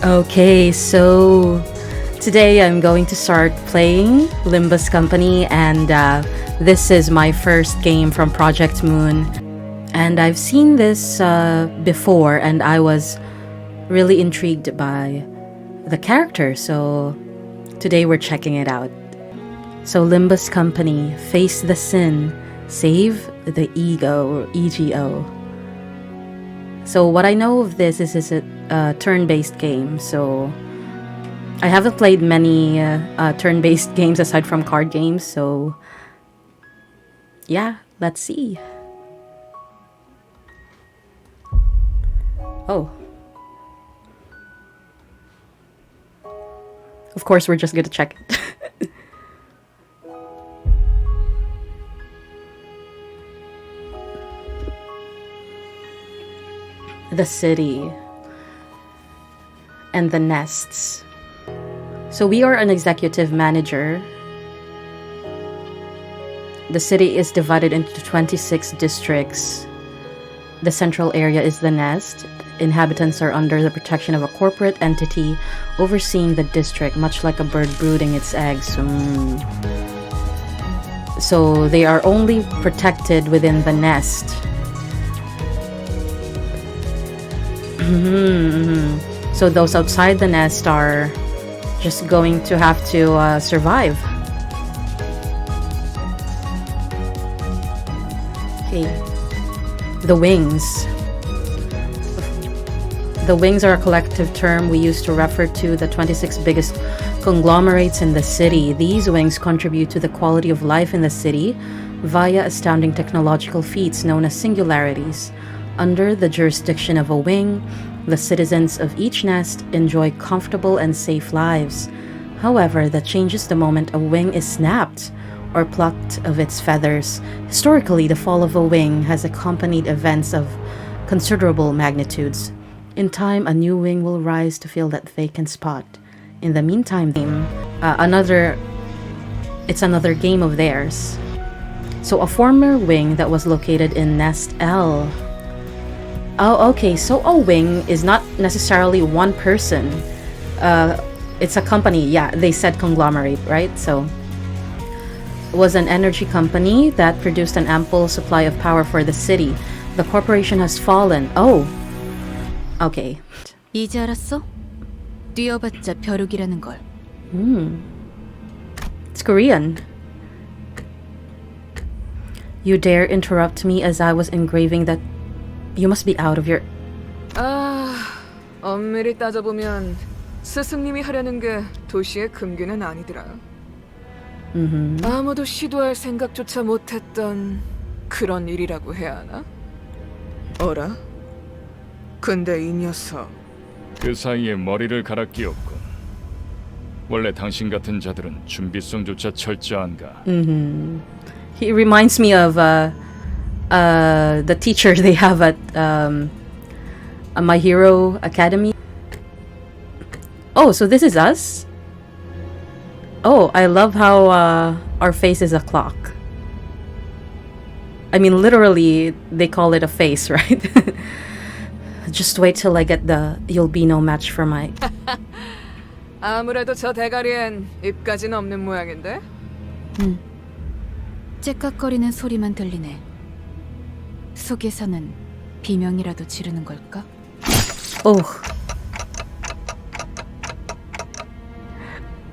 Okay, so today I'm going to start playing Limbus Company, and this is my first game from Project Moon. And I've seen this before, and I was really intrigued by the character, so today we're checking it out. So Limbus Company, face the sin, save the ego, or EGO. So what I know of this is it's a turn-based game, so I haven't played many turn-based games aside from card games, so yeah, let's see. Oh. Of course, we're just gonna check it. The city and the nests. So we are an executive manager. The city is divided into 26 districts. The central area is the nest. Inhabitants are under the protection of a corporate entity overseeing the district, much like a bird brooding its eggs. So they are only protected within the nest. So those outside the nest are just going to have to survive. Okay. The wings. The wings are a collective term we use to refer to the 26 biggest conglomerates in the city. These wings contribute to the quality of life in the city via astounding technological feats known as singularities. Under the jurisdiction of a wing, the citizens of each nest enjoy comfortable and safe lives. However, that changes the moment a wing is snapped or plucked of its feathers. Historically, the fall of a wing has accompanied events of considerable magnitudes. In time, a new wing will rise to fill that vacant spot. In the meantime, it's another game of theirs. So a former wing that was located in Nest L. Oh, okay, so a wing is not necessarily one person. It's a company, yeah, they said conglomerate, right? So it was an energy company that produced an ample supply of power for the city. The corporation has fallen. Oh, okay. 이제 알았어? 뛰어봤자 벼룩이라는 걸. It's Korean. You dare interrupt me as I was engraving that. You must be out of your... 엄밀히 따져보면 스승님이 하려는 게 도시의 금기는 아니더라. 아무도 시도할 생각조차 못했던 그런 일이라고 해야 하나? 어라? 근데 이 녀석... 그 사이에 머리를 갈아 끼웠군. 원래 당신 같은 자들은 준비성조차 철저한가? He reminds me of the teacher they have at My Hero Academy. Oh, so this is us? Oh, I love how our face is a clock. I mean, literally, they call it a face, right? Just wait till I get the you'll be no match for my... 아무래도 저 대가리엔 입까지는 없는 모양인데? 째깍거리는 소리만 들리네. 속에서는 비명이라도 지르는 걸까? Oh.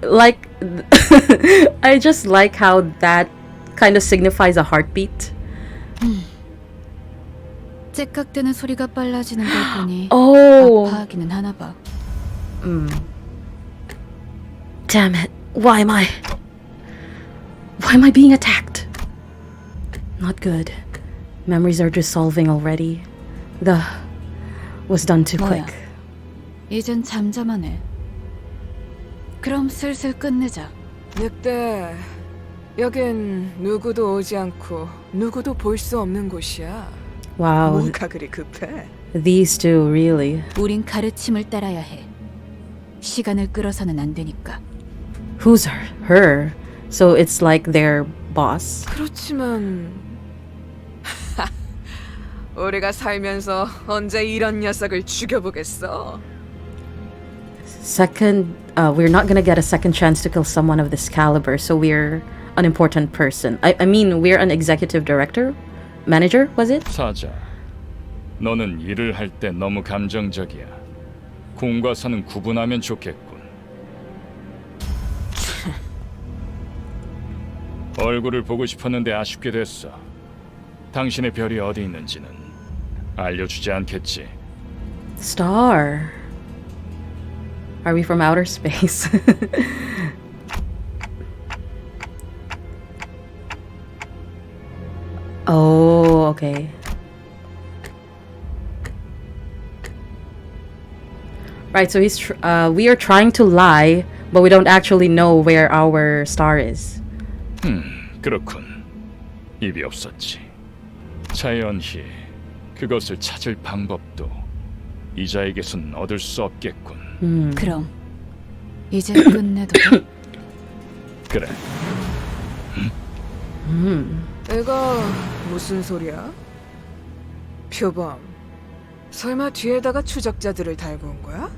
Like, I just like how that kind of signifies a heartbeat. 째깍대는 소리가 빨라지는 걸 보니 Oh. 아파하기는 하나 봐. Damn it. Why am I being attacked? Not good. Memories are dissolving already. The was done too 뭐야? quick. 이젠 잠잠하네. 그럼 슬슬 끝내자. 늑대, 여긴 누구도 오지 않고 누구도 볼 수 없는 곳이야. Wow. 뭐가 그리 급해? These two, really. 우린 가르침을 따라야 해. 시간을 끌어서는 안 되니까. Who's her? So it's like their boss. 그렇지만 우리가 살면서 언제 이런 녀석을 죽여보겠어? Second, we're not gonna get a second chance to kill someone of this caliber, so we're an important person. I mean, we're an executive director? Manager, was it? 사자, 너는 일을 할 때 너무 감정적이야. 공과 사는 구분하면 좋겠군. 얼굴을 보고 싶었는데 아쉽게 됐어. 당신의 별이 어디 있는지는 알려주지 않겠지. Star. Are we from outer space? Oh, okay. Right, so we are trying to lie, but we don't actually know where our star is. 그렇군. 입이 없었지. 자연히 그것을 찾을 방법도 이자에게선 얻을 수 없겠군. 그럼 이제 끝내도 돼? 그래. 이거 무슨 소리야? 표범, 설마 뒤에다가 추적자들을 달고 온 거야?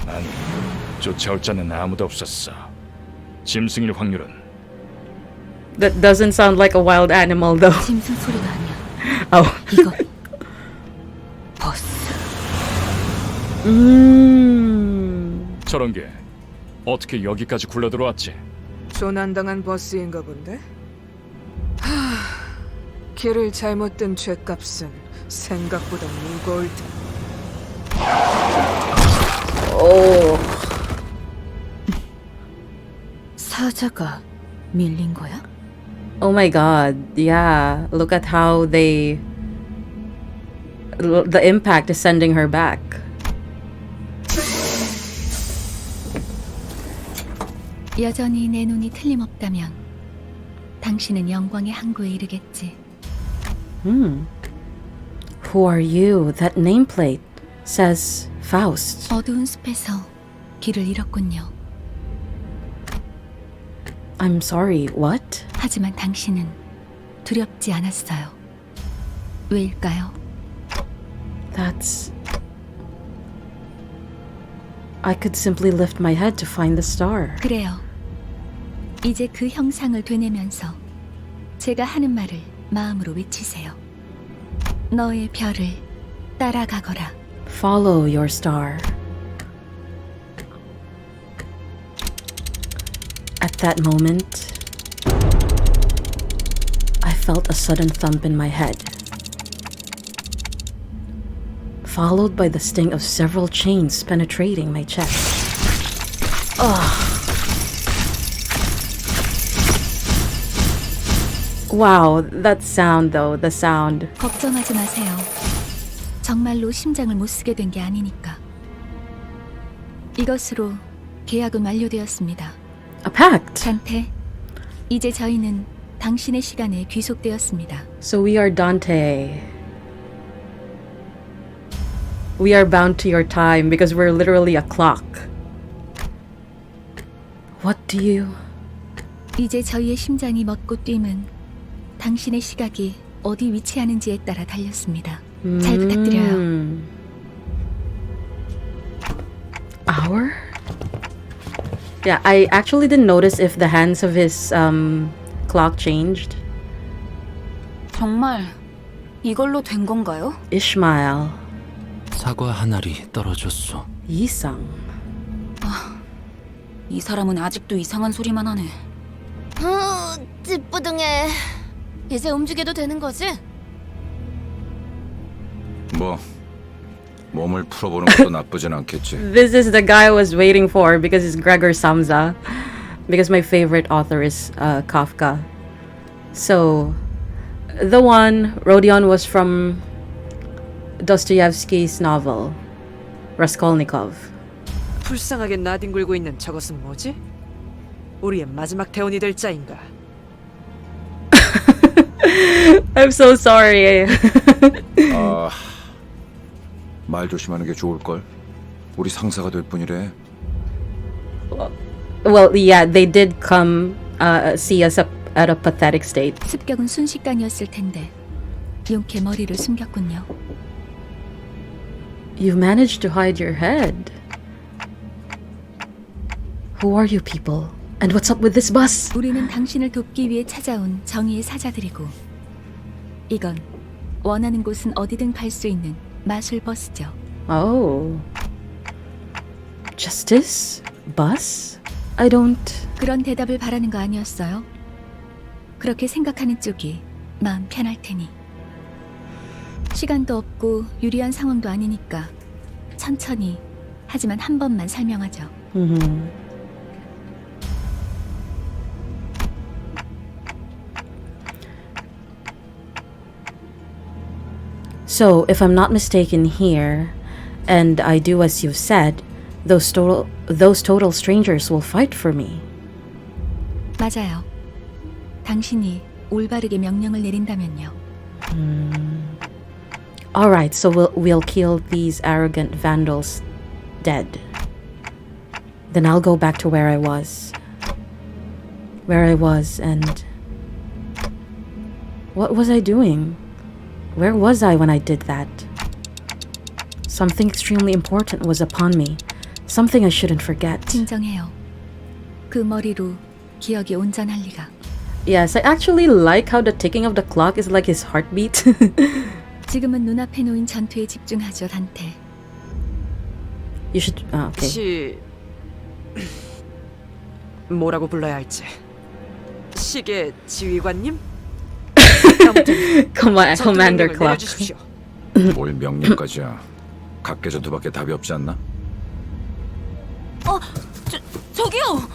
아니, 쫓아올 자는 아무도 없었어. 짐승일 확률은 That doesn't sound like a wild animal, though. 짐승 소리가 아니야. Oh. 이거 버스. 저런 게 어떻게 여기까지 굴러 들어왔지? 조난당한 버스인가 본데? 길을 잘못 든 죗값은 생각보다 무거울 텐데. Oh. 사자가 밀린 거야? Oh my god. Yeah. Look at how the impact is sending her back. 여전히 내 눈이 틀림없다면 당신은 영광의 항구에 이르겠지. Who are you? That nameplate says Faust. 어두운 숲에서 길을 잃었군요. I'm sorry, what? 하지만 당신은 두렵지 않았어요. 왜일까요? That's... I could simply lift my head to find the star. 그래요. 이제 그 형상을 되뇌면서 제가 하는 말을 마음으로 외치세요. 너의 별을 따라가거라. Follow your star. At that moment, I felt a sudden thump in my head, followed by the sting of several chains penetrating my chest. Wow, that sound though, the sound. 걱정하지 마세요. 정말로 심장을 못 쓰게 된 게 아니니까. 이것으로 계약은 완료되었습니다. A pact! 단테, 이제 저희는 당신의 시간에 귀속되었습니다. So we are Dante. We are bound to your time because we're literally a clock. What do you... 이제 저희의 심장이 멎고 뛰면 당신의 시각이 어디 위치하는지에 따라 달렸습니다. 잘 부탁드려요. Hour? Yeah, I actually didn't notice if the hands of his clock changed. 정말 이걸로 된 건가요? Ishmael. 사과 한 알이 떨어졌어. Yisang. 이 사람은 아직도 이상한 소리만 하네. 찌뿌둥해. 이제 움직여도 되는 거지? 뭐 몸을 풀어보는 것도 나쁘진 않겠지. This is the guy I was waiting for because it's Gregor Samsa. Because my favorite author is Kafka. So, the one, Rodion, was from Dostoevsky's novel, Raskolnikov. 불쌍하게 나뒹굴고 있는 저것은 뭐지? 우리의 마지막 대원이 될 자인가? I'm so sorry. 말 조심하는 게 좋을 걸. 우리 상사가 될 뿐이래. Well, yeah, they did come see us at a pathetic state. 습격은 순식간이었을 텐데 용케 머리를 숨겼군요. You managed to hide your head. Who are you people? And what's up with this bus? 우리는 당신을 돕기 위해 찾아온 정의의 사자들이고 이건 원하는 곳은 어디든 갈 수 있는 마술 버스죠. Oh. Justice? Bus? I don't... 그런 대답을 바라는 거 아니었어요? 그렇게 생각하는 쪽이 마음 편할 테니. 시간도 없고 유리한 상황도 아니니까 천천히 하지만 한 번만 설명하죠. So, if I'm not mistaken here, and I do as you've said, those total strangers will fight for me. 맞아요. 당신이 올바르게 명령을 내린다면요. Alright, so we'll kill these arrogant vandals dead. Then I'll go back to where I was. And... What was I doing? Where was I when I did that? Something extremely important was upon me. Something I shouldn't forget. 진정해요. 그 머리로 기억이 온전할 리가. Yes, I actually like how the ticking of the clock is like his heartbeat. 지금은 눈앞에 놓인 전투에 집중하죠, 단테. You should... okay. 뭐라고 불러야 할지. 시계 지휘관님? Commander Clock. 내려주십시오. 뭘 명령까지야. 각계전투밖에 답이 없지 않나? 저기요.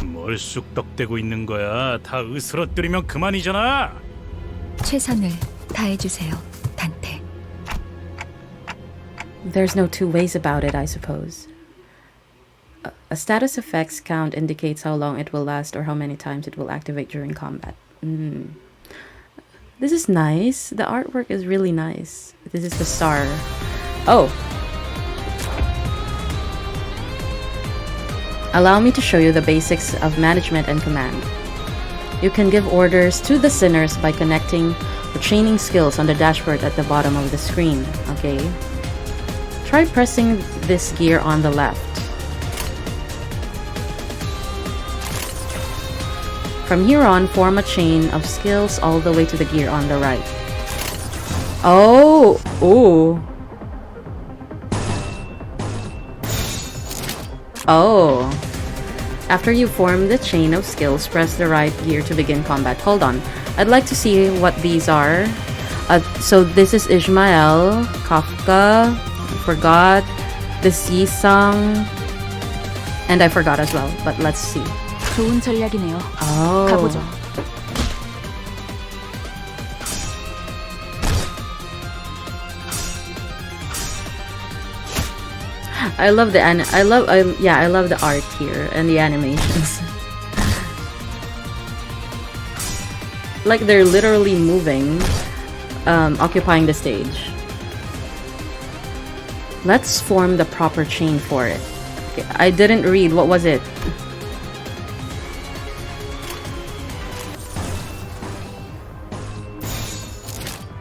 뭘 쑥덕대고 있는 거야? 다 으스러뜨리면 그만이잖아. 최선을 다해주세요, 단테. There's no two ways about it, I suppose. A status effects count indicates how long it will last or how many times it will activate during combat. This is nice. The artwork is really nice. This is the star. Oh. Allow me to show you the basics of management and command. You can give orders to the sinners by connecting or chaining skills on the dashboard at the bottom of the screen. Okay. Try pressing this gear on the left. From here on, form a chain of skills all the way to the gear on the right. Oh! Ooh. Oh. After you form the chain of skills, press the right gear to begin combat. Hold on. I'd like to see what these are. So this is Ishmael, Kafka, forgot, the Sisang, and I forgot as well, but let's see. 좋은 전략이네요. Oh. 가보죠. I love the I love the art here and the animations. Like they're literally moving, occupying the stage. Let's form the proper chain for it. Okay, I didn't read. What was it?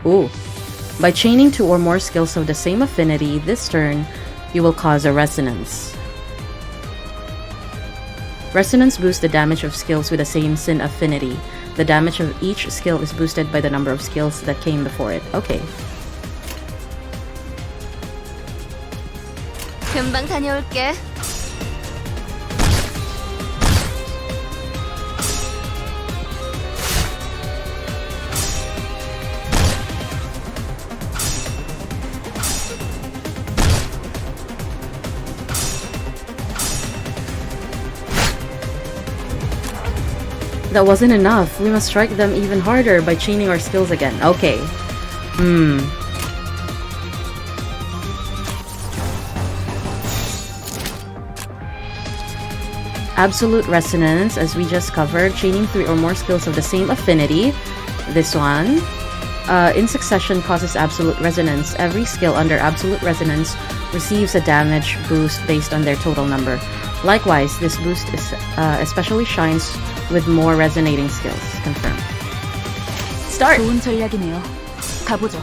Ooh. By chaining 2 or more skills of the same affinity this turn, you will cause a resonance. Resonance boosts the damage of skills with the same sin affinity. The damage of each skill is boosted by the number of skills that came before it. Okay. 금방 다녀올게. That wasn't enough. We must strike them even harder by chaining our skills again. Okay. Absolute resonance, as we just covered, chaining 3 or more skills of the same affinity. This one. In succession causes absolute resonance. Every skill under absolute resonance receives a damage boost based on their total number. Likewise, this boost is especially shines with more resonating skills. Confirm. Start! 좋은 전략이네요. 가보죠.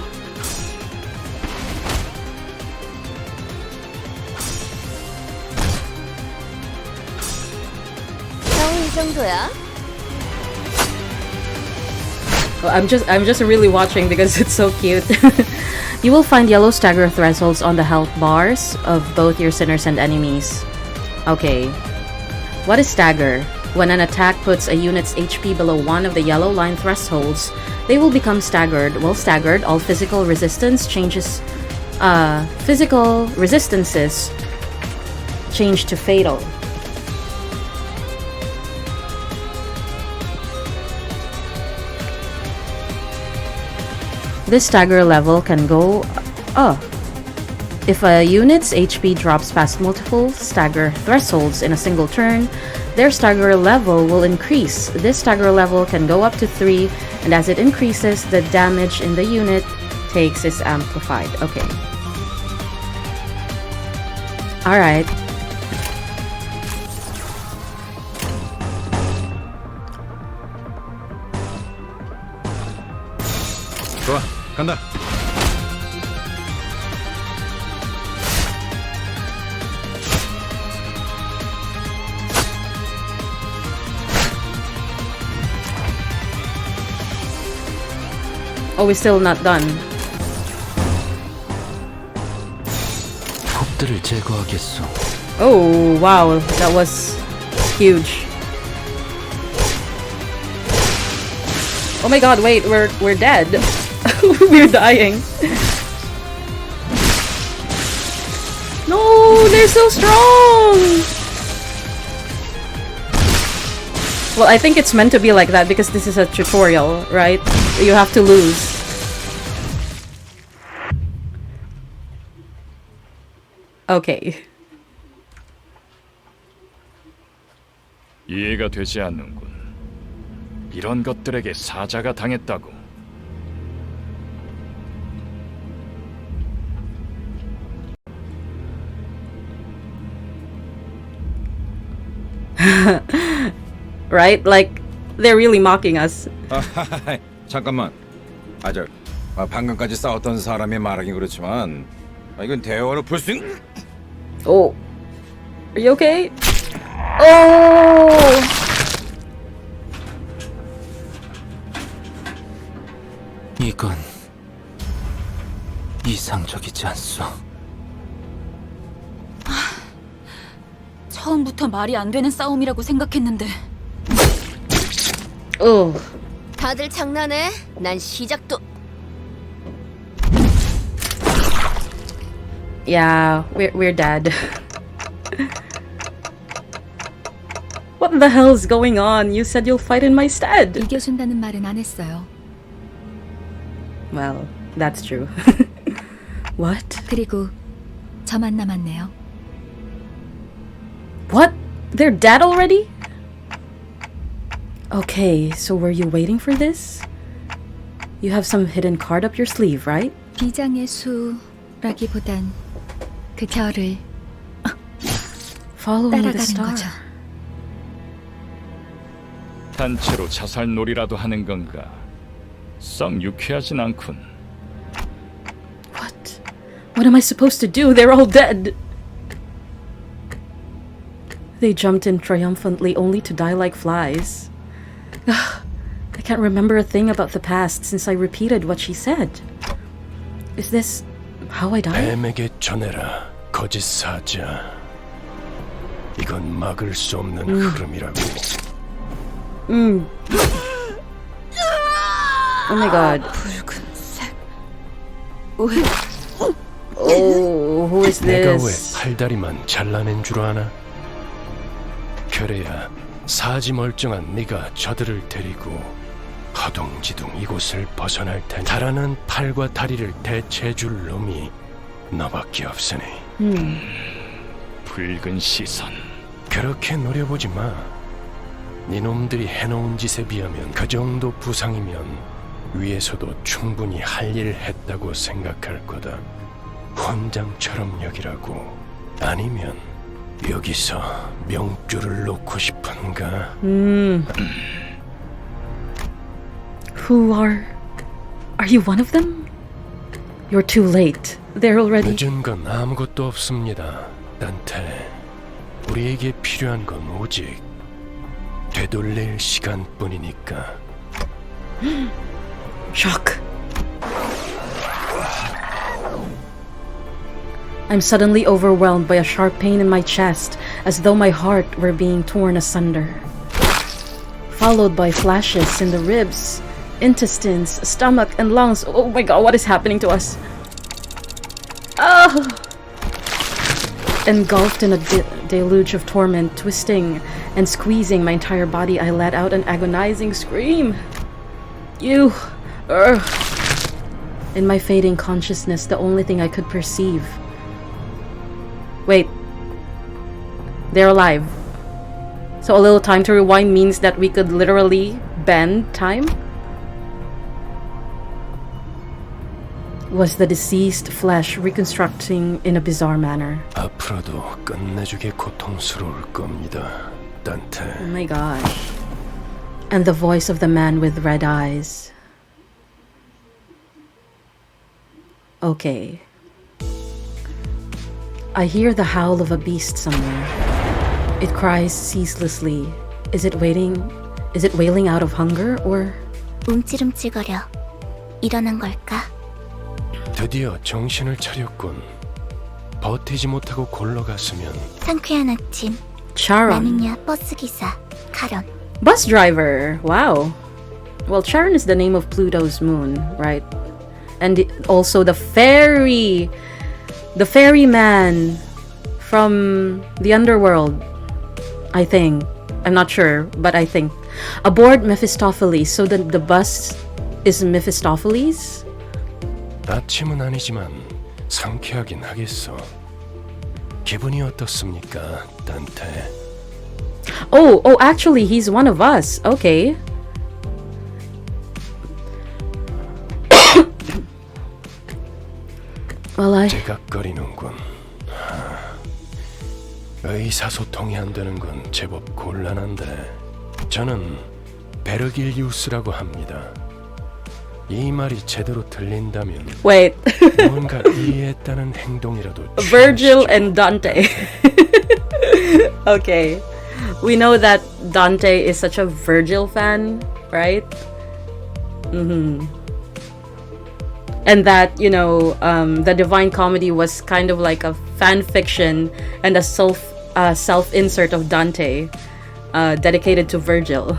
정도야? Well, I'm just really watching because it's so cute. You will find yellow stagger thresholds on the health bars of both your sinners and enemies. Okay. What is stagger? When an attack puts a unit's HP below one of the yellow line thresholds, they will become staggered. While staggered, all physical resistances change to fatal. This stagger level can go up. If a unit's HP drops past multiple stagger thresholds in a single turn, their stagger level will increase. This stagger level can go up to 3, and as it increases, the damage in the unit takes is amplified. Okay. Alright. 좋아, 간다. Oh, we're still not done. 폭들을 제거하겠소. Oh, wow. That was huge. Oh my god, wait, we're dead. We're dying. No, they're so strong! Well, I think it's meant to be like that because this is a tutorial, right? You have to lose. Okay. 이해가 되지 않는군. 이런 것들에게 사자가 당했다고. Right? Like, they're really mocking us. 잠깐만. 방금까지 싸웠던 사람이 말하긴 그렇지만 이건 대화로 볼 수 있는... Oh. Are you okay? Oh! 이건 이상적이지 않소. 처음부터 말이 안 되는 싸움이라고 생각했는데. Oh. 다들 장난해? 난 시작도. Yeah, we're dead. What the hell is going on? You said you'll fight in my stead. 이겨준다는 말은 안 했어요. Well, that's true. What? 그리고 저만 남았네요. What? They're dead already? Okay, so were you waiting for this? You have some hidden card up your sleeve, right? 비장의 수라기보단 그 결을 Following the 따라가는 star. 거죠. 단체로 자살놀이라도 하는 건가? 썩 유쾌하진 않군. What? What am I supposed to do? They're all dead. They jumped in triumphantly only to die like flies. I can't remember a thing about the past since I repeated what she said. Is this how I died? 뱀에게 전해라, 거짓 사자. 이건 막을 수 없는 흐름이라고. Oh my god. 붉은색. Oh, who is 내가 왜 this? 팔다리만 잘라낸 줄 아나? 그래야 사지 멀쩡한 네가 저들을 데리고 허둥지둥 이곳을 벗어날 테니 달아난 팔과 다리를 대체해줄 놈이 너밖에 없으니 붉은 시선. 그렇게 노려보지 마. 네 놈들이 해놓은 짓에 비하면 그 정도 부상이면 위에서도 충분히 할 일 했다고 생각할 거다. 훈장처럼 여기라고. 아니면 여기서 명줄을 놓고 싶은가? Who are you one of them? You're too late. They're already... 늦은 건 아무것도 없습니다, 단테. 우리에게 필요한 건 오직 되돌릴 시간뿐이니까. Shock. I'm suddenly overwhelmed by a sharp pain in my chest, as though my heart were being torn asunder. Followed by flashes in the ribs, intestines, stomach, and lungs. Oh my god, what is happening to us? Oh! Engulfed in a deluge of torment, twisting and squeezing my entire body, I let out an agonizing scream. You! Ugh. In my fading consciousness, the only thing I could perceive. Wait. They're alive. So a little time to rewind means that we could literally bend time? Was the deceased flesh reconstructing in a bizarre manner? 앞으로도 끝내주게 고통스러울 겁니다, 단테. Oh my gosh. And the voice of the man with red eyes. Okay. I hear the howl of a beast somewhere. It cries ceaselessly. Is it wailing out of hunger or? 움찔움찔거려. 일어난 걸까? 드디어 정신을 차렸군. 버티지 못하고 골러갔으면. 상쾌한 아침. Charon. 나는야 버스 기사 카런. Bus driver. Wow. Well, Charon is the name of Pluto's moon, right? And also the ferryman from the underworld. I think. I'm not sure, but I think. Aboard Mephistopheles. So the bus is Mephistopheles? 아침은 아니지만 상쾌하긴 하겠어. 기분이 어떻습니까, 단테? Oh, actually, he's one of us. Okay. Well, 제각거리는군. 의사소통이 안 되는 건 제법 곤란한데. 저는 베르길리우스라고 합니다. 이 말이 제대로 들린다면 wait. 뭔가 이해했다는 행동이라도 Virgil and Dante. Okay. We know that Dante is such a Virgil fan, right? And that, you know, the Divine Comedy was kind of like a fan fiction and a self-insert of Dante, dedicated to Virgil.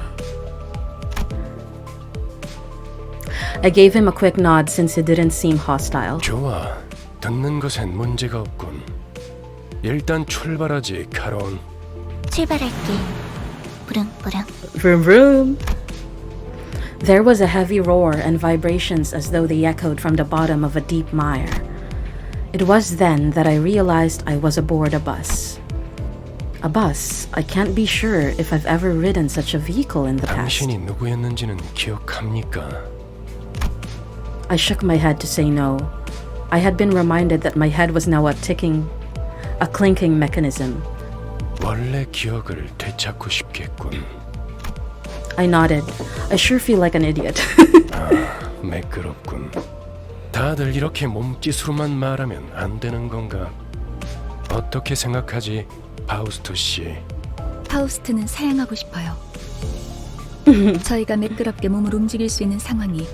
I gave him a quick nod since he didn't seem hostile. 좋아, 듣는 것엔 문제가 없군. 일단 출발하지, 카론. 출발할게. 부릉부릉. Vroom vroom. There was a heavy roar and vibrations as though they echoed from the bottom of a deep mire. It was then that I realized I was aboard a bus. A bus. I can't be sure if I've ever ridden such a vehicle in the past. 당신이 누구였는지는 기억합니까? I shook my head to say no. I had been reminded that my head was now a clinking mechanism. 원래 기억을 되찾고 싶겠군. I nodded. I sure feel like an idiot. 매끄럽군. 다들 이렇게 몸짓으로만 말하면 안 되는 건가? 어떻게 생각하지, 파우스트 씨? 파우스트는 사양하고 싶어요. 저희가 매끄럽게 몸을 움직일 수 있는 상황이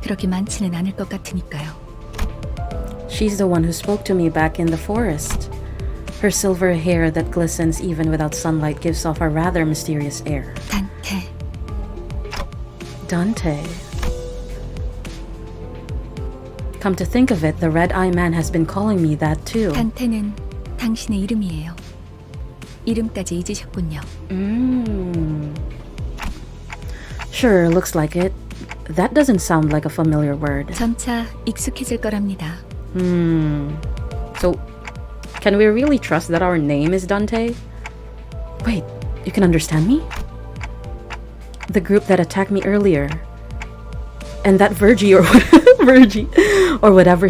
그렇게 많지는 않을 것 같으니까요. She's the one who spoke to me back in the forest. Her silver hair that glistens even without sunlight gives off a rather mysterious air. 단테. Dante. Come to think of it, the red-eye man has been calling me that too. 단테는 당신의 이름이에요. 이름까지 잊으셨군요. Sure, looks like it. That doesn't sound like a familiar word. 점차 익숙해질 거랍니다. So, can we really trust that our name is Dante? Wait, you can understand me? The group that attacked me earlier. And that Virgie or whatever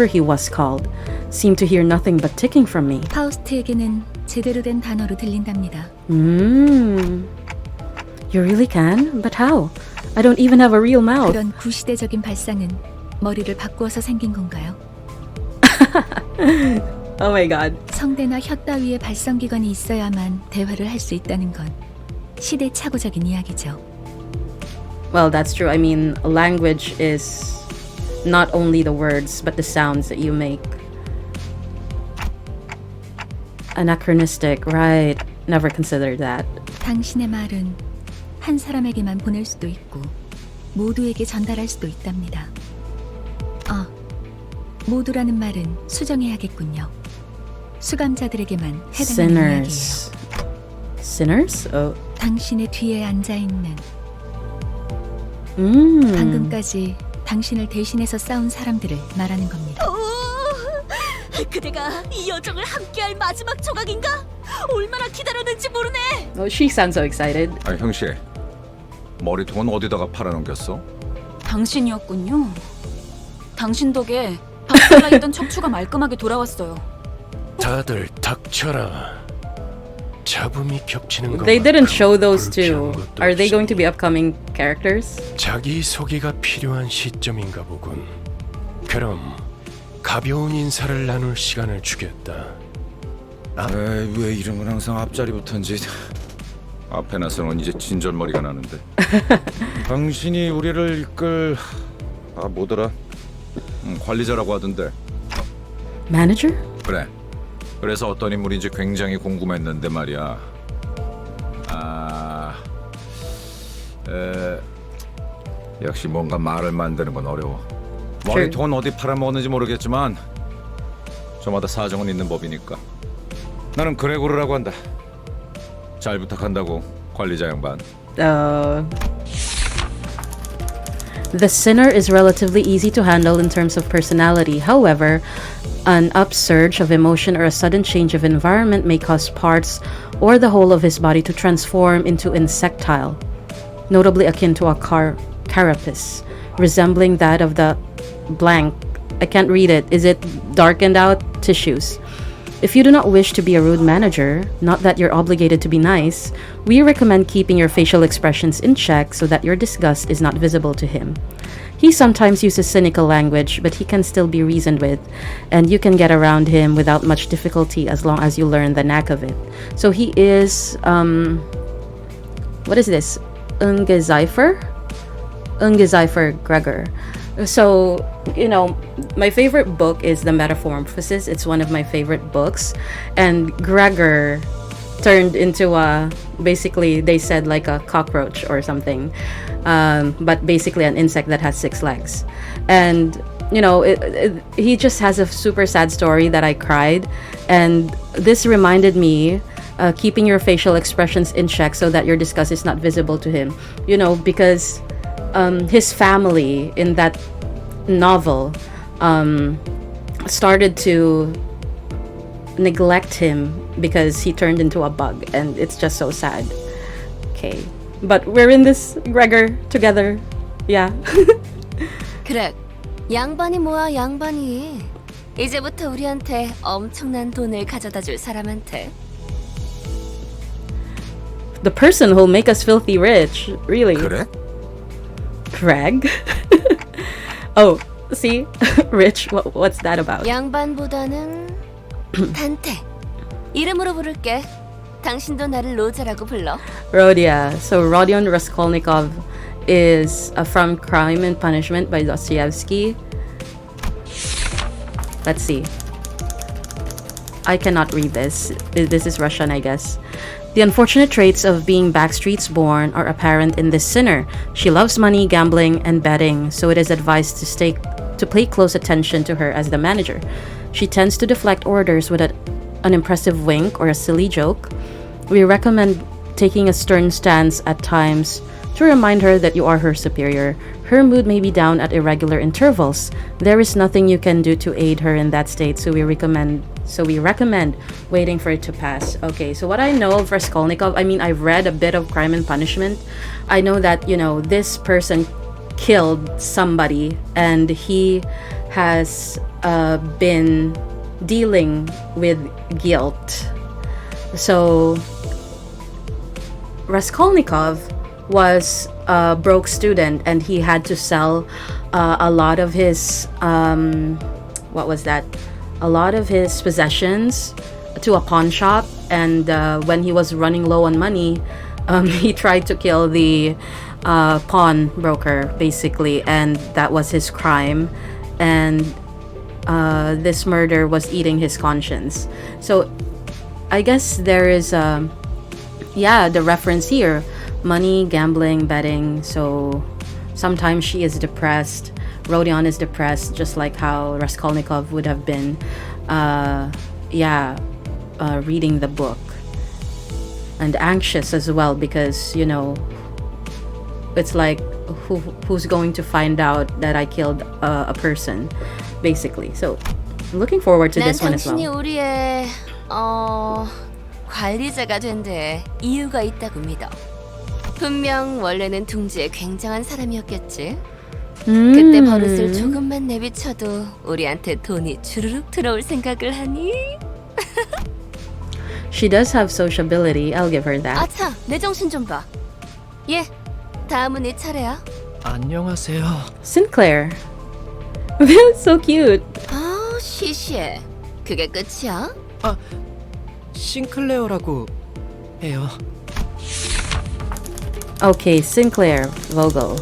he was called, seemed to hear nothing but ticking from me. 파우스트에게는 제대로 된 단어로 들린답니다. You really can? But how? I don't even have a real mouth. 그런 구시대적인 발상은 머리를 바꾸어서 생긴 건가요? Oh my god. 성대나 혀 따위의 발성기관이 있어야만 대화를 할 수 있다는 건 시대착오적인 이야기죠. Well, that's true. I mean, language is not only the words, but the sounds that you make. Anachronistic, right. Never considered that. 당신의 말은 한 사람에게만 보낼 수도 있고 모두에게 전달할 수도 있답니다. 모두라는 말은 수정해야겠군요. 수감자들에게만 해당하는 이야기예요. Sinners. Sinners? Oh. 당신의 뒤에 앉아있는 방금까지 당신을 대신해서 싸운 사람들을 말하는 겁니다. 그대가 이 여정을 함께할 마지막 조각인가? 얼마나 기다렸는지 모르네. Oh, she sounds so excited. 아, 형씨, 머리통은 어디다가 팔아넘겼어? 당신이었군요. 당신 덕에 박살나있던 척추가 말끔하게 돌아왔어요. 다들 닥쳐라. 잡음이 겹치는 것 They didn't 같다고 show those 불쾌한 two. 것도 Are they going to be 없으니 upcoming characters? 자기 소개가 필요한 시점인가 보군. 그럼 가벼운 인사를 나눌 시간을 주겠다. 에이, 왜 이름은 항상 앞자리부터인지. 앞에 나서는 이제 진절머리가 나는데. 당신이 우리를 이끌 뭐더라? 관리자라고 하던데. Manager? 그래. 그래서 어떤 인물인지 굉장히 궁금했는데 말이야. 역시 뭔가 말을 만드는 건 어려워. 머리통은 어디 팔아먹었는지 모르겠지만 저마다 사정은 있는 법이니까. 나는 그레고르라고 한다. 잘 부탁한다고, 관리자 양반. The sinner is relatively easy to handle in terms of personality. However, an upsurge of emotion or a sudden change of environment may cause parts or the whole of his body to transform into insectile, notably akin to a carapace, resembling that of the blank. I can't read it. Is it darkened out tissues? If you do not wish to be a rude manager, not that you're obligated to be nice, we recommend keeping your facial expressions in check so that your disgust is not visible to him. He sometimes uses cynical language, but he can still be reasoned with, and you can get around him without much difficulty as long as you learn the knack of it. So he is, what is this? Ungezeifer Gregor. So, you know, my favorite book is The Metamorphosis. It's one of my favorite books. And Gregor turned into basically, they said like a cockroach or something. But basically an insect that has 6 legs. And, you know, he just has a super sad story that I cried. And this reminded me, keeping your facial expressions in check so that your disgust is not visible to him. You know, because his family in that novel started to neglect him because he turned into a bug, and it's just so sad. Okay, but we're in this, Gregor, together. Yeah. 그래, 양반이 뭐야 양반이. 이제부터 우리한테 엄청난 돈을 가져다 줄 사람한테. The person who'll make us filthy rich, really. 그래? Greg? Oh, see? Rich, what's that about? 양반보다는 단테. 이름으로 부를게. 당신도 나를 로자라고 불러. Rodia. So Rodion Raskolnikov is from Crime and Punishment by Dostoevsky. Let's see. I cannot read this. This is Russian, I guess. The unfortunate traits of being backstreets born are apparent in this sinner. She loves money, gambling, and betting, so it is advised to pay close attention to her as the manager. She tends to deflect orders with an impressive wink or a silly joke. We recommend taking a stern stance at times to remind her that you are her superior. Her mood may be down at irregular intervals. There is nothing you can do to aid her in that state, so we recommend waiting for it to pass. Okay, so what I know of Raskolnikov, I mean, I've read a bit of Crime and Punishment. I know that, you know, this person killed somebody and he has been dealing with guilt. So Raskolnikov was a broke student and he had to sell a lot of his a lot of his possessions to a pawn shop, and when he was running low on money, He tried to kill the pawnbroker, basically, and that was his crime. And this murder was eating his conscience. So I guess there is, the reference here. Money, gambling, betting. So sometimes she is depressed. Rodion is depressed, just like how Raskolnikov would have been, reading the book. And anxious as well, because, you know, it's like, who's going to find out that I killed a person, basically. So, I'm looking forward to this one as well. 당신이 우리의 관리자가 된 데 이유가 있다고 믿어. 분명 원래는 둥지에 굉장한 사람이었겠지. 그때 버릇을 조금만 내비쳐도 우리한테 돈이 주르륵 들어올 생각을 하니? She does have sociability. I'll give her that. 아차, 내 정신 좀 봐. 예, 다음은 네 차례야. 안녕하세요. Sinclair. So cute. 아, 시시해. 그게 끝이야? 싱클레어라고 해요. Okay, Sinclair Vogel.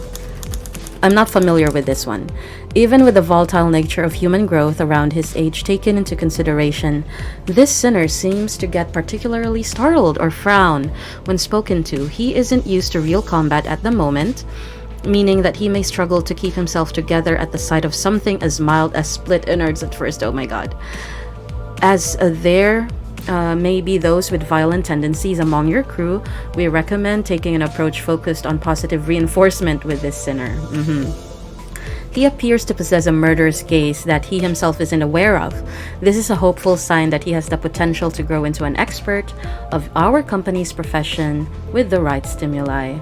I'm not familiar with this one. Even with the volatile nature of human growth around his age taken into consideration, this sinner seems to get particularly startled or frown when spoken to. He isn't used to real combat at the moment, meaning that he may struggle to keep himself together at the sight of something as mild as split innards at first. Oh my god. As there may be those with violent tendencies among your crew, we recommend taking an approach focused on positive reinforcement with this sinner. He appears to possess a murderous gaze that he himself isn't aware of. This is a hopeful sign that he has the potential to grow into an expert of our company's profession with the right stimuli.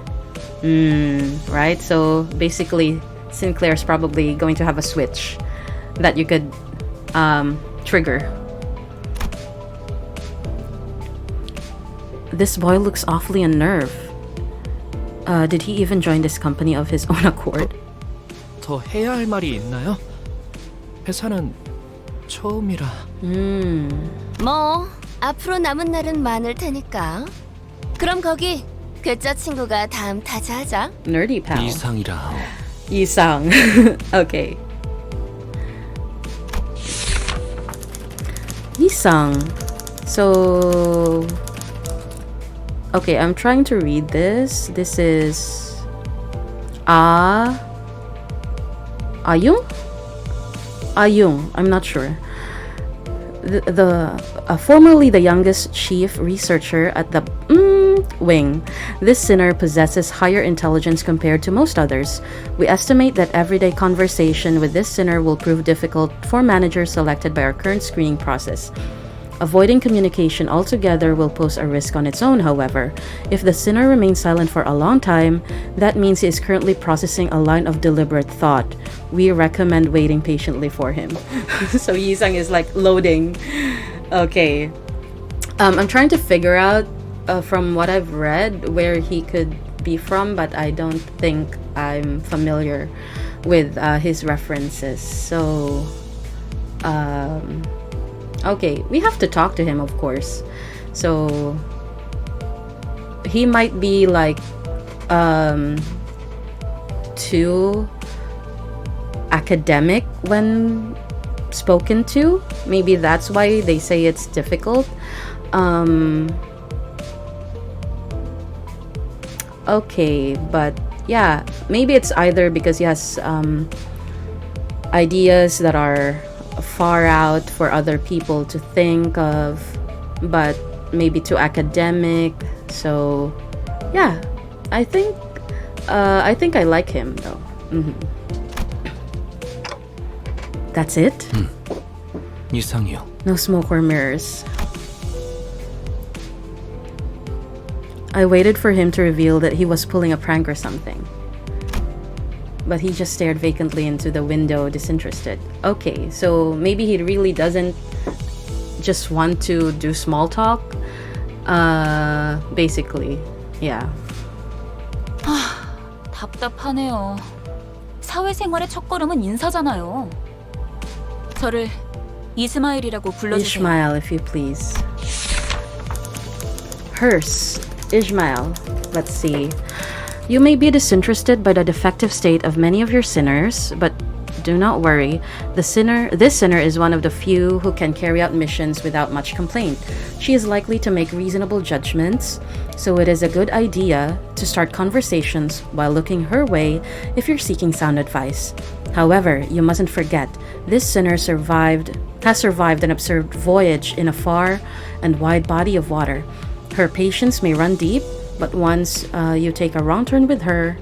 Right? So basically, Sinclair's probably going to have a switch that you could trigger. This boy looks awfully unnerved. Did he even join this company of his own accord? 더 해야 할 말이 있나요? 회사는 처음이라. 뭐 앞으로 남은 날은 많을 테니까. 그럼 거기 괴짜 친구가 다음 타자하자. Nerdy pal. 이상이라. Yisang. Okay. Yisang. So... Okay, I'm trying to read this. This is... Ayung? Ayung, I'm not sure. Formerly the youngest chief researcher at the wing, this sinner possesses higher intelligence compared to most others. We estimate that everyday conversation with this sinner will prove difficult for managers selected by our current screening process. Avoiding communication altogether will pose a risk on its own, however. If the sinner remains silent for a long time, that means he is currently processing a line of deliberate thought. We recommend waiting patiently for him. So Yisang is like loading. Okay. I'm trying to figure out from what I've read where he could be from, but I don't think I'm familiar with his references. So, okay, we have to talk to him, of course. So he might be like too academic when spoken to. Maybe that's why they say it's difficult. Okay, but yeah, maybe it's either because he has ideas that are far out for other people to think of, but maybe too academic. So yeah, I think I like him though. That's it? 이상이요. No smoke or mirrors. I waited for him to reveal that he was pulling a prank or something, but he just stared vacantly into the window, disinterested. Okay, so maybe he really doesn't just want to do small talk. Basically, yeah. 답답하네요. 사회생활의 첫걸음은 인사잖아요. 저를 이스마일이라고 불러주세요. Ishmael, if you please. Hearse. Ishmael. Let's see. You may be disinterested by the defective state of many of your sinners, but do not worry. This sinner is one of the few who can carry out missions without much complaint. She is likely to make reasonable judgments, so it is a good idea to start conversations while looking her way if you're seeking sound advice. However, you mustn't forget, this sinner has survived an absurd voyage in a far and wide body of water. Her patience may run deep, but once you take a wrong turn with her,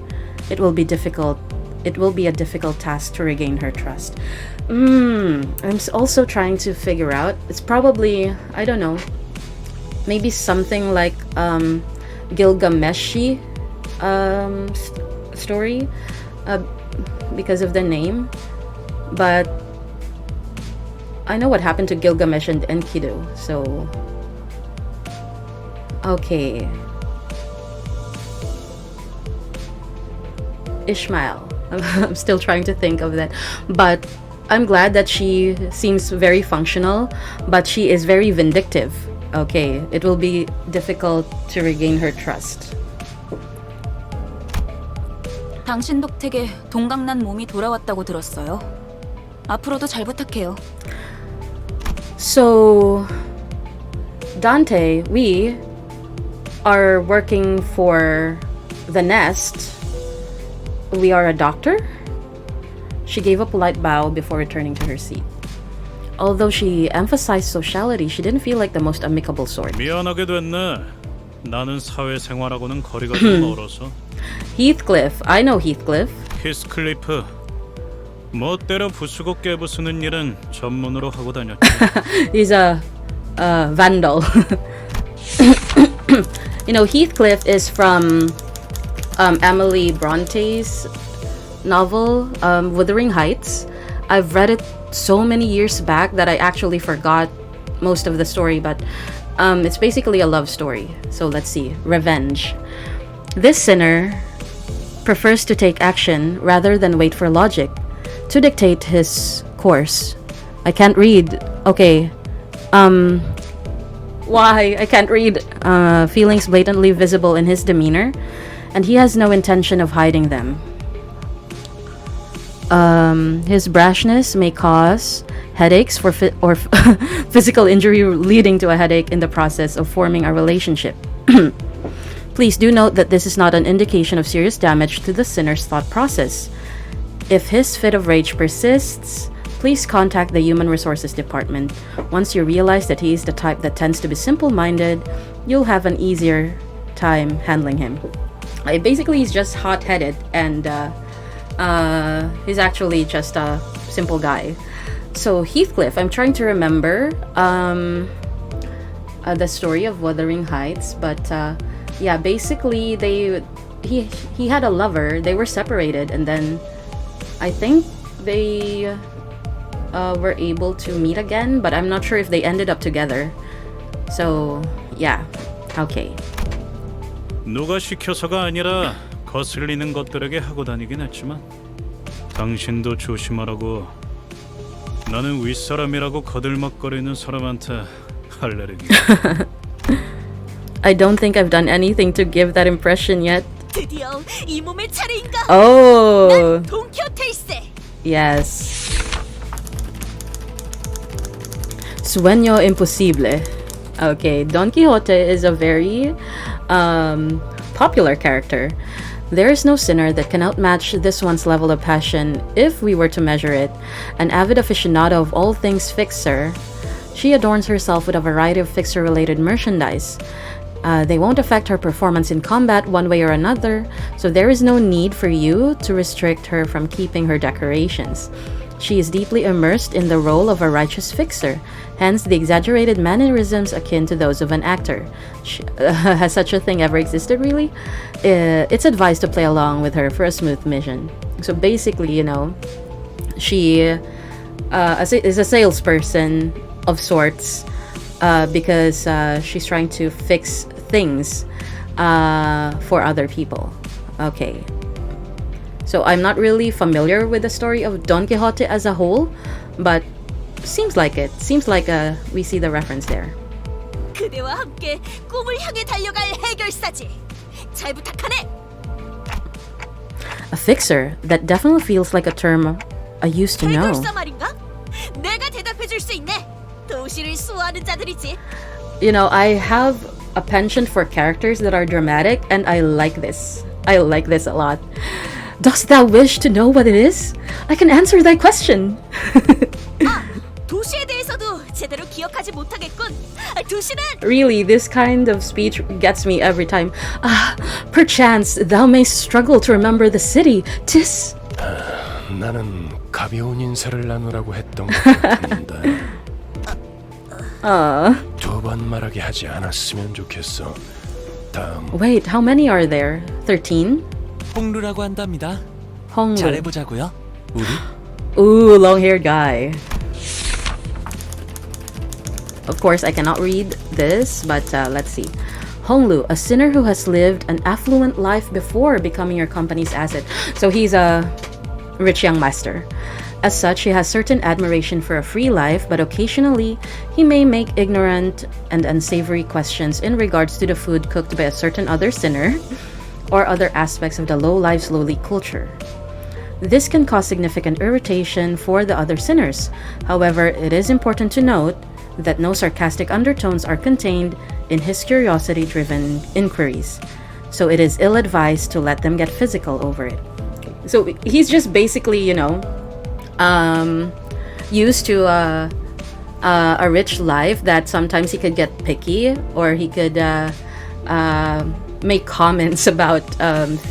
it will be a difficult task to regain her trust. I'm also trying to figure out. It's probably, I don't know, maybe something like Gilgameshi story because of the name. But I know what happened to Gilgamesh and Enkidu, so okay. Ishmael. I'm still trying to think of that, but I'm glad that she seems very functional, but she is very vindictive. Okay, it will be difficult to regain her trust. 당신 덕택에 동강난 몸이 돌아왔다고 들었어요. 앞으로도 잘 부탁해요. So, Dante, we are working for the nest. We are a doctor? She gave a polite bow before returning to her seat. Although she emphasized sociality, she didn't feel like the most amicable sort. 미안하게 됐네. 나는 사회생활하고는 거리가 좀 멀어서. Heathcliff. I know Heathcliff. 히스클리프. 멋대로 부수고 깨부수는 일은 전문으로 하고 다녔지. He's a vandal. You know, Heathcliff is from Emily Bronte's novel, Wuthering Heights. I've read it so many years back that I actually forgot most of the story, but it's basically a love story. So let's see. Revenge. This sinner prefers to take action rather than wait for logic to dictate his course. I can't read. Okay. Why? I can't read. Feelings blatantly visible in his demeanor, and he has no intention of hiding them. His brashness may cause headaches or physical injury, leading to a headache in the process of forming a relationship. Please do note that this is not an indication of serious damage to the sinner's thought process. If his fit of rage persists, please contact the Human Resources Department. Once you realize that he is the type that tends to be simple-minded, you'll have an easier time handling him. Basically, he's just hot-headed, and he's actually just a simple guy. So Heathcliff, I'm trying to remember the story of Wuthering Heights, but yeah, basically he had a lover. They were separated, and then I think they were able to meet again, but I'm not sure if they ended up together. So yeah, okay. 누가 시켜서가 아니라 거슬리는 것들에게 하고 다니긴 했지만 당신도 조심하라고. 나는 윗사람이라고 거들먹거리는 사람한테 할래르기. I don't think I've done anything to give that impression yet. 드디어 이 몸의 차례인가? Oh, 난 돈키호테일세. yes. Sueño imposible. Okay, Don Quixote is a very popular character. There is no sinner that can outmatch this one's level of passion if we were to measure it. An avid aficionado of all things fixer, she adorns herself with a variety of fixer-related merchandise. They won't affect her performance in combat one way or another, so there is no need for you to restrict her from keeping her decorations. She is deeply immersed in the role of a righteous fixer, hence the exaggerated mannerisms akin to those of an actor. Has such a thing ever existed, really? It's advised to play along with her for a smooth mission. So basically, you know, she is a salesperson of sorts, because she's trying to fix things for other people. Okay. So I'm not really familiar with the story of Don Quixote as a whole, but seems like it. Seems like we see the reference there. 그대와 함께 꿈을 향해 달려갈 해결사지. 잘 부탁하네. A fixer? That definitely feels like a term I used to know. 해결사 말인가? 내가 대답해 줄 수 있네. 도시를 수호하는 자들이지. You know, I have a penchant for characters that are dramatic, and I like this. I like this a lot. Dost thou wish to know what it is? I can answer thy question. 도시에 대해서도 제대로 기억하지 못하겠군. 도시는 Really, this kind of speech gets me every time. Perchance thou mayst struggle to remember the city. Tis. 나는 가벼운 인사를 나누라고 했던 것 같은데. 두 번 말하게 하지 않았으면 좋겠어. 다음. Wait, how many are there? 13? 홍루라고 한답니다. Honglu. 잘해보자고요. 우리. Ooh, long-haired guy. Of course, I cannot read this, but let's see. Honglu, a sinner who has lived an affluent life before becoming your company's asset. So he's a rich young master. As such, he has certain admiration for a free life, but occasionally he may make ignorant and unsavory questions in regards to the food cooked by a certain other sinner or other aspects of the low lives lowly culture. This can cause significant irritation for the other sinners. However, it is important to note that no sarcastic undertones are contained in his curiosity-driven inquiries, so it is ill-advised to let them get physical over it. So he's just basically, you know, used to a rich life that sometimes he could get picky, or he could make comments about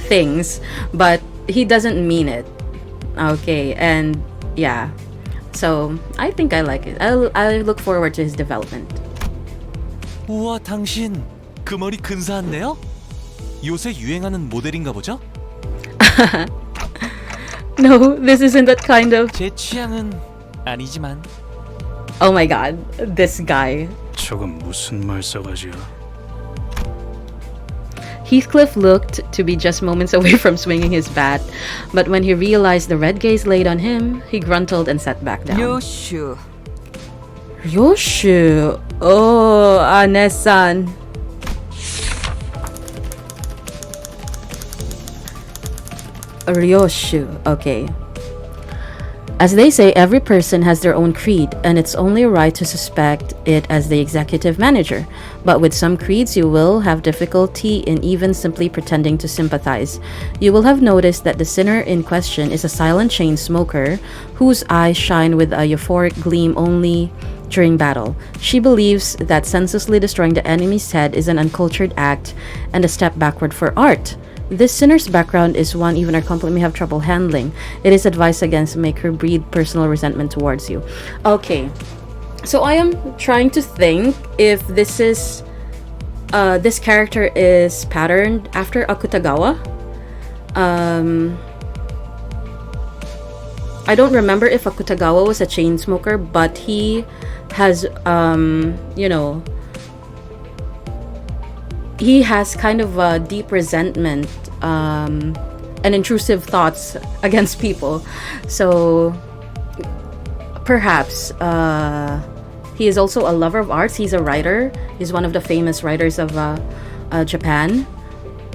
things, but he doesn't mean it. Okay, and yeah. So I think I like it. I look forward to his development. 우와, 당신 그 머리 근사한데요? 요새 유행하는 모델인가 보죠? No, this isn't that kind of. 제 취향은 아니지만. Oh my god, this guy. 저건 무슨 말싸가지야? Heathcliff looked to be just moments away from swinging his bat, but when he realized the red gaze laid on him, he gruntled and sat back down. 요슈. Yoshu. Oh, Ane-san. Ryoshu. Okay. As they say, every person has their own creed, and it's only right to suspect it as the executive manager. But with some creeds, you will have difficulty in even simply pretending to sympathize. You will have noticed that the sinner in question is a silent chain smoker whose eyes shine with a euphoric gleam only during battle. She believes that senselessly destroying the enemy's head is an uncultured act and a step backward for art. This sinner's background is one even our company may have trouble handling. It is advised against make her breed personal resentment towards you. Okay, so I am trying to think if this is this character is patterned after Akutagawa. I don't remember if Akutagawa was a chain smoker, but he has you know, he has kind of a deep resentment and intrusive thoughts against people. So perhaps he is also a lover of arts. He's a writer. He's one of the famous writers of Japan.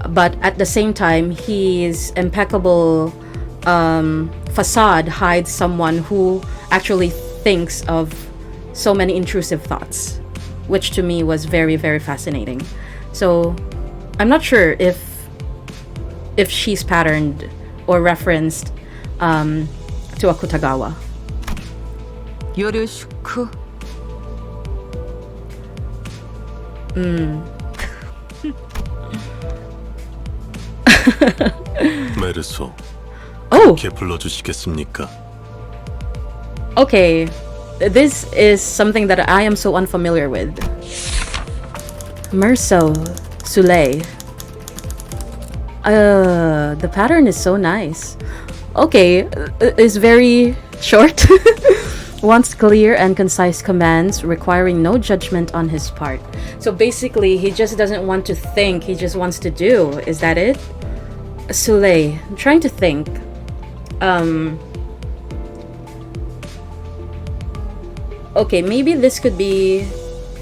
But at the same time, his impeccable facade hides someone who actually thinks of so many intrusive thoughts, which to me was very, very fascinating. So I'm not sure if she's patterned or referenced to Akutagawa. 요르슈쿠. 메르소. Oh. 그렇게 불러주시겠습니까? Okay, this is something that I am so unfamiliar with. Merso Soleil. The pattern is so nice. Okay, it's very short. Wants clear and concise commands requiring no judgment on his part. So basically, he just doesn't want to think, he just wants to do. Is that it? Soleil. I'm trying to think. Okay, maybe this could be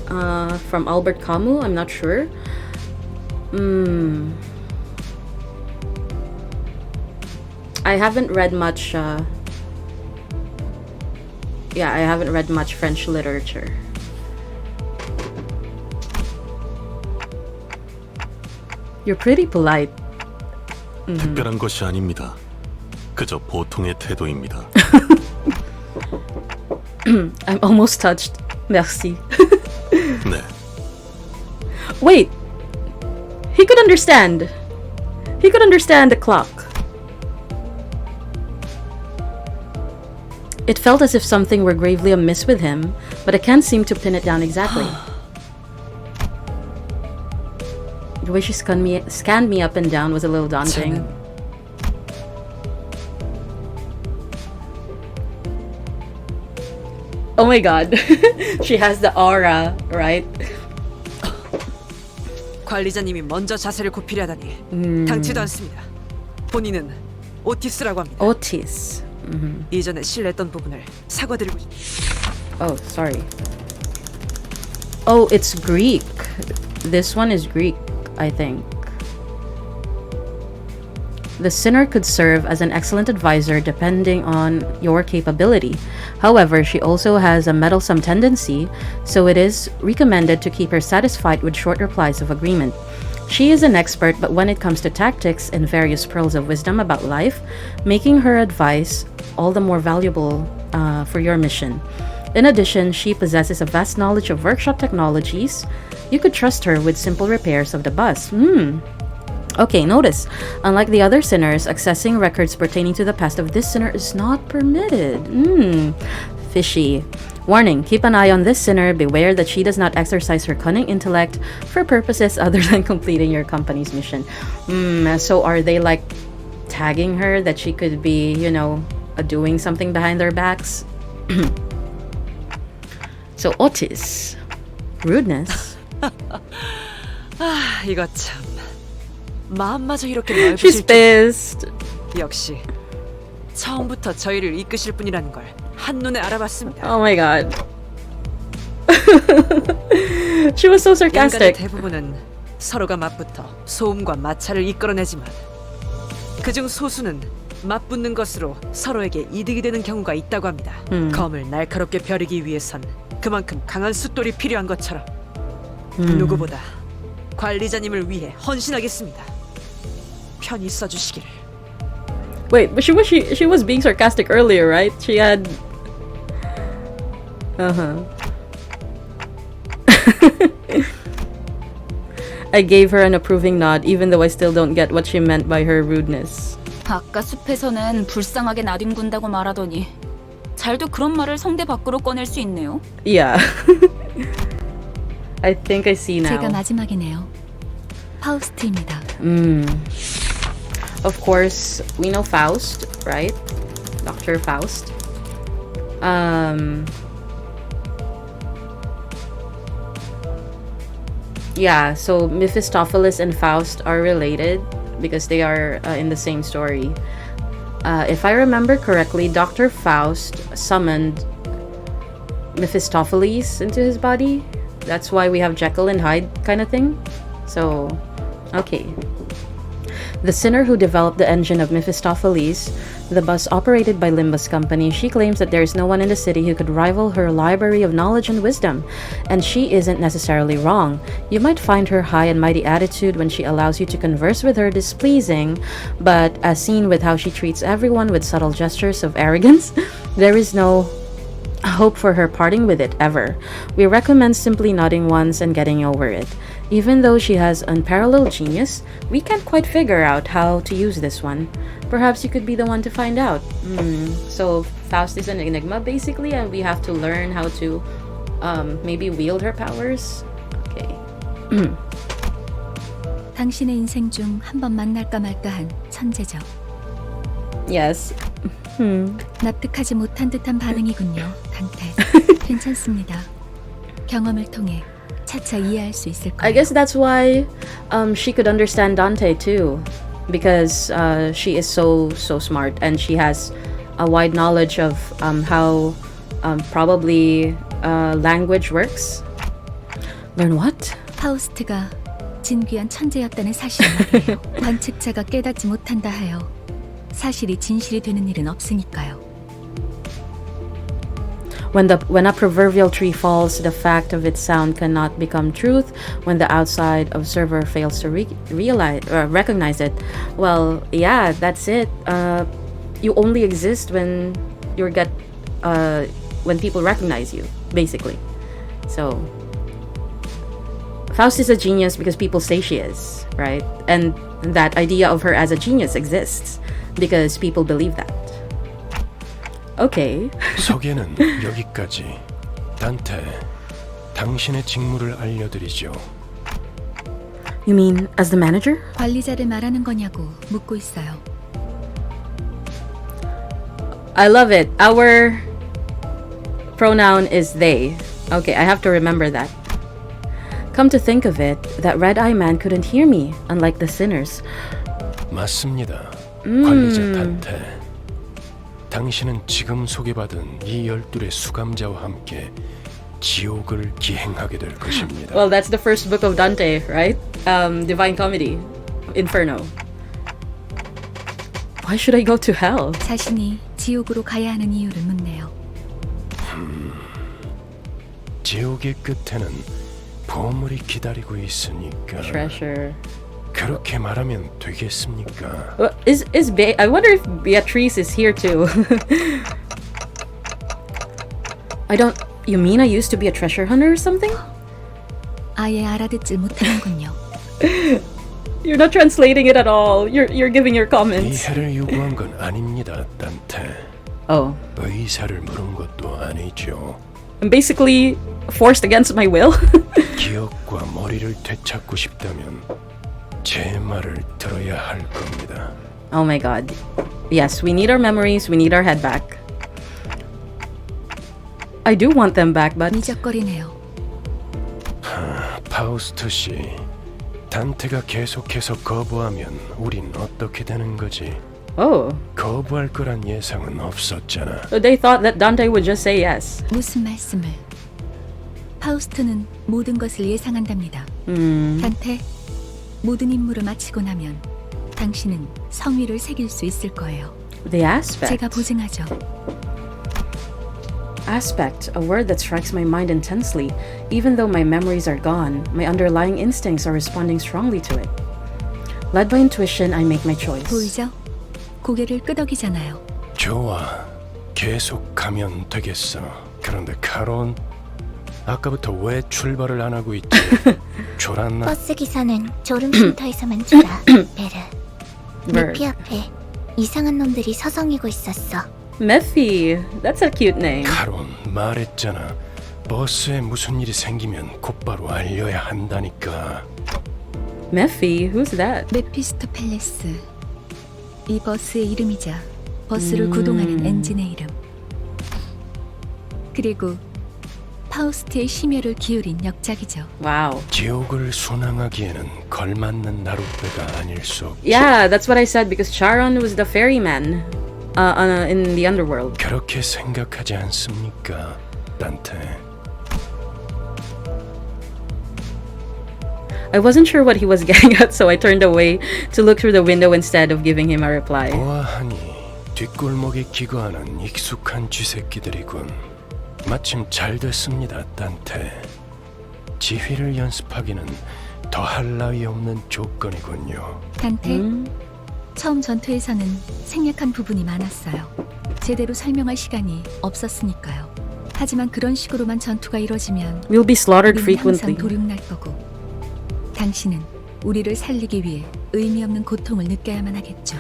from Albert Camus. I'm not sure. I haven't read much. I haven't read much French literature. You're pretty polite. 특별한 것이 아닙니다. 그저 보통의 태도입니다. I'm almost touched. Merci. 네. Wait. He could understand. He could understand the clock. It felt as if something were gravely amiss with him, but I can't seem to pin it down exactly. The way she scanned me up and down was a little daunting. Oh my god. She has the aura, right? 관리자님이 먼저 자세를 굽히려 하다니 당치도 않습니다. 본인은 오티스라고 합니다. Otis. 이전에 실례했던 부분을 사과드리고 싶습니다. Oh, sorry. Oh, it's Greek. This one is Greek, I think. The sinner could serve as an excellent advisor depending on your capability. However, she also has a meddlesome tendency, so it is recommended to keep her satisfied with short replies of agreement. She is an expert, but when it comes to tactics and various pearls of wisdom about life, making her advice all the more valuable for your mission. In addition, she possesses a vast knowledge of workshop technologies. You could trust her with simple repairs of the bus. Okay, notice, unlike the other sinners, accessing records pertaining to the past of this sinner is not permitted. Fishy. Warning, keep an eye on this sinner. Beware that she does not exercise her cunning intellect for purposes other than completing your company's mission. So are they like tagging her that she could be, you know, doing something behind their backs? So Otis. Rudeness. 이거 참 마음마저 이렇게 She's 넓으실 pissed. 역시 처음부터 저희를 이끄실 분이라는 걸 한눈에 알아봤습니다. Oh my god. She was so 인간의 sarcastic. 대부분은 서로가 맞붙어 소음과 마찰을 이끌어내지만 그중 소수는 맞붙는 것으로 서로에게 이득이 되는 경우가 있다고 합니다. 검을 날카롭게 벼르기 위해선 그만큼 강한 숫돌이 필요한 것처럼 누구보다 관리자님을 위해 헌신하겠습니다. 편히 써주시기를. Wait, but she was being sarcastic earlier, right? She had I gave her an approving nod, even though I still don't get what she meant by her rudeness. 아까 숲에서는 불쌍하게 나뒹군다고 말하더니 잘도 그런 말을 성대 밖으로 꺼낼 수 있네요. Yeah. I think I see now. 제가 마지막이네요. 파우스트입니다. Of course, we know Faust, right? Dr. Faust. Yeah, so Mephistopheles and Faust are related because they are in the same story. If I remember correctly, Dr. Faust summoned Mephistopheles into his body. That's why we have Jekyll and Hyde kind of thing. So, okay. The sinner who developed the engine of Mephistopheles, the bus operated by Limbus Company, she claims that there is no one in the city who could rival her library of knowledge and wisdom, and she isn't necessarily wrong. You might find her high and mighty attitude when she allows you to converse with her displeasing, but as seen with how she treats everyone with subtle gestures of arrogance, there is no hope for her parting with it ever. We recommend simply nodding once and getting over it. Even though she has unparalleled genius, we can't quite figure out how to use this one. Perhaps you could be the one to find out. So Faust is an enigma basically, and we have to learn how to maybe wield her powers. Okay. 당신의 인생 중 한 번 만날까 말까한 천재죠. Yes. 납득하지 못한 듯한 반응이군요, 단테. 괜찮습니다. 경험을 통해 차차 이해할 수 있을 거예요. I guess that's why she could understand Dante too, because she is so smart and she has a wide knowledge of how probably language works. Learn what? 파우스트가 진귀한 천재였다는 사실을 말이에요. 관측자가 깨닫지 못한다 하여 사실이 진실이 되는 일은 없으니까요. When a proverbial tree falls, the fact of its sound cannot become truth when the outside observer fails to recognize it. Well, yeah, that's it. You only exist when when people recognize you, basically. So Faust is a genius because people say she is, right? And that idea of her as a genius exists because people believe that. Okay. 소개는 여기까지. 단테, 당신의 직무를 알려드리죠. You mean as the manager? 관리자를 말하는 거냐고 묻고 있어요. I love it. Our pronoun is they. Okay, I have to remember that. Come to think of it, that red-eye man couldn't hear me, unlike the sinners. 맞습니다. 관리자 단테. 당신은 지금 소개받은 이 12의 수감자와 함께 지옥을 기행하게 될 것입니다. Well, that's the first book of Dante, right? Divine Comedy, Inferno. Why should I go to hell? 자신이 지옥으로 가야 하는 이유를 묻네요. 지옥의 끝에는 보물이 기다리고 있으니까. Treasure. 그렇게 말하면 되겠습니까? I wonder if Beatrice is here too. You mean I used to be a treasure hunter or something? 아예 알아듣질 못하는군요. You're not translating it at all. You're giving your comments. 이해를 요구한 건 아닙니다, 단테. Oh. 의사를 물은 것도 아니죠. I'm basically forced against my will. 기억과 머리를 되찾고 싶다면 제 말을 들어야 할 겁니다. Oh my god. Yes, we need our memories. We need our head back. I do want them back, but... 미적거리네요. 파우스트 씨, 단테가 계속해서 거부하면 우린 어떻게 되는 거지? Oh. 거부할 거란 예상은 없었잖아. They thought that Dante would just say yes. 무슨 말씀을? 파우스트는 모든 것을 예상한답니다. 단테, 모든 임무를 마치고 나면 당신은 성위를 새길 수 있을 거예요. The aspect. 제가 보증하죠. Aspect, a word that strikes my mind intensely. Even though my memories are gone, my underlying instincts are responding strongly to it. Led by intuition, I make my choice. 보이죠? 고개를 끄덕이잖아요. 좋아, 계속 가면 되겠어. 그런데 카론, 아까부터 왜 출발을 안 하고 있지? 졸았나? 버스 기사는 졸음 쉼터에서만 자라. 베르. 네 앞에 이상한 놈들이 서성이고 있었어. Mephi, that's a cute name. 카론, 말했잖아. 버스에 무슨 일이 생기면 곧바로 알려야 한다니까. Mephi, who's that? 메피스토펠레스. 이 버스의 이름이자 버스를 구동하는 엔진의 이름. 그리고 파우스트의 심혈을 기울인 역작이죠. Wow. 지옥을 순항하기에는 걸맞는 나룻배가 아닐 수 없지. Yeah, that's what I said because Charon was the ferryman in the underworld. 그렇게 생각하지 않습니까, 단테? I wasn't sure what he was getting at, so I turned away to look through the window instead of giving him a reply. 보아하니 뒷골목에 기거하는 익숙한 쥐새끼들이군. 마침 잘 됐습니다, 단테. 지휘를 연습하기는 더할 나위 없는 조건이군요. 단테, 처음 전투에서는 생략한 부분이 많았어요. 제대로 설명할 시간이 없었으니까요. 하지만 그런 식으로만 전투가 이뤄지면 We'll be slaughtered 우리는 항상 frequently. 도륙날 거고 당신은 우리를 살리기 위해 의미 없는 고통을 느껴야만 하겠죠.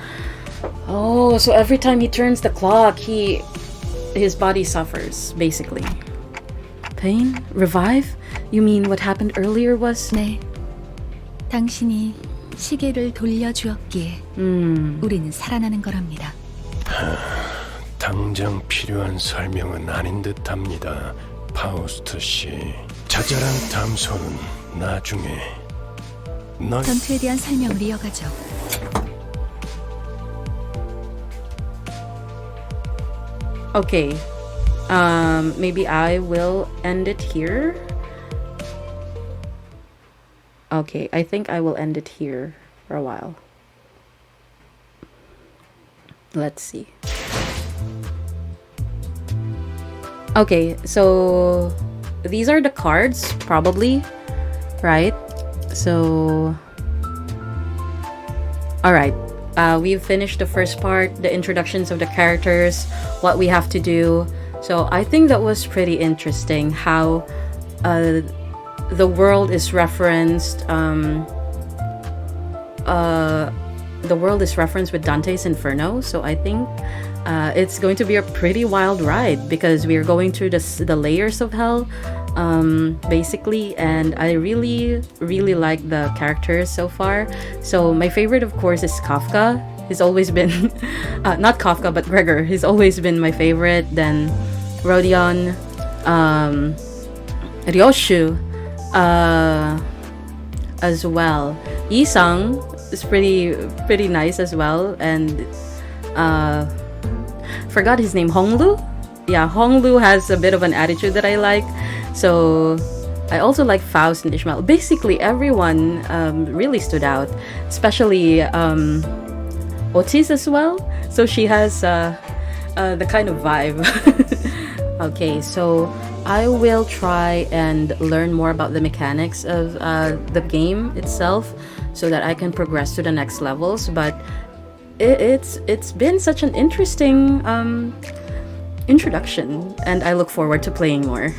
Oh, so every time he turns the clock, his body suffers, basically. Pain? Revive? You mean what happened earlier was? 네, 당신이 시계를 돌려주었기에 우리는 살아나는 거랍니다. 당장 필요한 설명은 아닌 듯합니다, 파우스트 씨. 자잘한 담소는 나중에. 전투에 대한 설명을 이어가죠. Okay. Maybe I will end it here. Okay, I think I will end it here for a while. Let's see. Okay, so these are the cards, probably, right? So, alright, we've finished the first part, the introductions of the characters, what we have to do. So I think that was pretty interesting how the world is referenced. The world is referenced with Dante's Inferno, so I think it's going to be a pretty wild ride because we are going through the layers of hell, basically, and I really like the characters so far. So my favorite, of course, is Kafka. He's always been not Kafka but Gregor. He's always been my favorite. Then Rodion, Ryoshu, as well. Isang is pretty nice as well, and forgot his name, Honglu. Yeah, Honglu has a bit of an attitude that I like. So I also like Faust and Ishmael. Basically everyone really stood out, especially Otis as well. So she has the kind of vibe. Okay, so I will try and learn more about the mechanics of the game itself so that I can progress to the next levels. But it's been such an interesting introduction, and I look forward to playing more.